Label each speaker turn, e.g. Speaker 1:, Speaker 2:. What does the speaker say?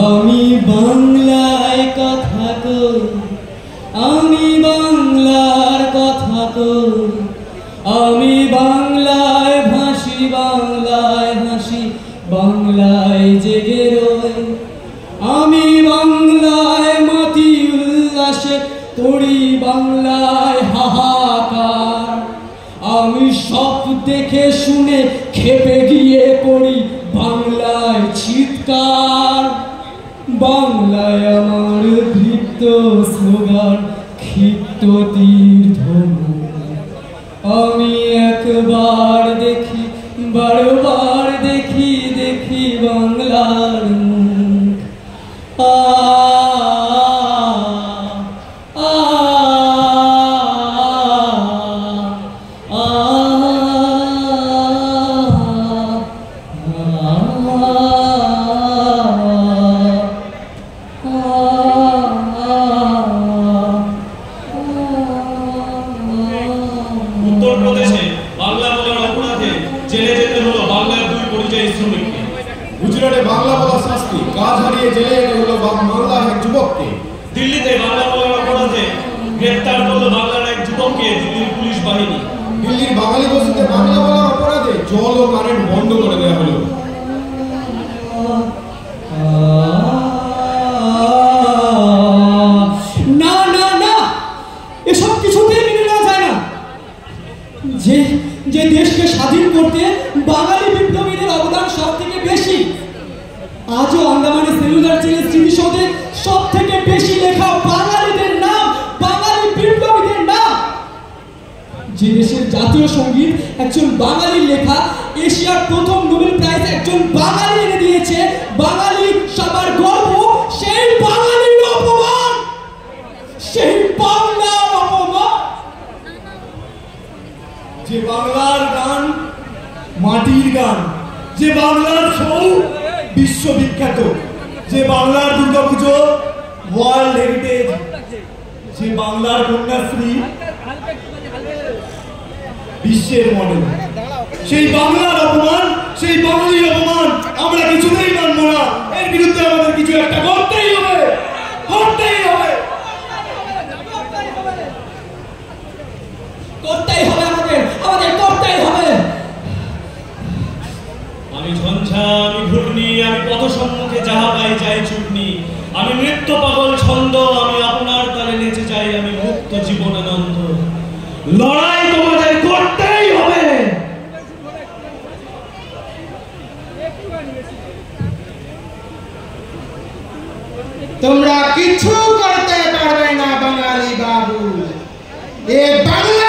Speaker 1: আমি বাংলায় কথা কই, আমি বাংলার কথা করি। আমি বাংলায় ভাসি, বাংলায় হাসি, বাংলায় জেগে রই। আমি বাংলায় মাতি উল্লাসে করি, বাংলায় হাহাকার। আমি সব দেখে শুনে খেপে গিয়ে করি বাংলায় চিৎকার। বাংলায় আমার দৃপ্ত স্লোগান, ক্ষিপ্ত তীর ধনু। আমি একবার দেখি, বারবার দেখি, দেখি বাংলার মুখ।
Speaker 2: উত্তরপ্রদেশে বাংলা বলার অপরাধে জেলে যেতে হলো বাংলার 2 পরিযায়ী শ্রমিককে।
Speaker 3: গুজরাটে বাংলা বলা শাস্তি, কাজ হারিয়ে জেলে যেতে হলো বাংলার এক যুবককে।
Speaker 2: দিল্লিতে বাংলা বলার অপরাধে গ্রেপ্তার করলো বাংলার এক যুবককে দিল্লির পুলিশ বাহিনী।
Speaker 3: দিল্লির বাঙালি বস্তিতে বাংলা বলার অপরাধে জল ও কারেন্ট বন্ধ করে দেওয়া হলো।
Speaker 1: না না না, এসব কিছুতেই মেনে নেওয়া যায় না। যে দেশকে স্বাধীন করতে বাঙালি বিপ্লবীদের অবদান সব থেকে বেশি। আজও আন্দামানে সেলুলার জেলের স্মৃতিসৌধে সব থেকে বেশি লেখা বাঙালিদের নাম, বাঙালি বিপ্লবীদের নাম। যে দেশের জাতীয় সঙ্গীত একজন বাঙালির লেখা, এশিয়ার প্রথম নোবেল প্রাইজ একজন বাঙালি এনে দিয়েছে, বাঙালি সবার গর্ব, সেই বাঙালির অপমান, সেই বাংলার অপমান।
Speaker 3: যে বাংলার গান মাটির গান, যে বাংলার ছৌ বিশ্ববিখ্যাত, যে বাংলার দুর্গাপুজো ওয়ার্ল্ড হেরিটেজ, যে বাংলার কন্যাশ্রী বিশ্বের মডেল, সেই বাংলার অপমান, সেই বাঙালির অপমান আমরা কিছুতেই মানব না। এর বিরুদ্ধে আমাদের কিছু একটা করতেই হবে, করতেই হবে,
Speaker 1: করতেই হবে, আমাদের করতেই হবে।
Speaker 2: আমি ঝঞ্ঝা, আমি ঘূর্ণি, আমি পথ সম্মুখে যাহা পাই যাই চূর্ণি। আমি নৃত্য পাগল ছন্দ, আমি আপনার তালে নেচে যাই, আমি মুক্ত জীবনানন্দ। লড়াই তোমাদের করতেই হবে।
Speaker 4: তোমরা কিছু করতে পারবে না বাঙালি বাবু। এ বাংলা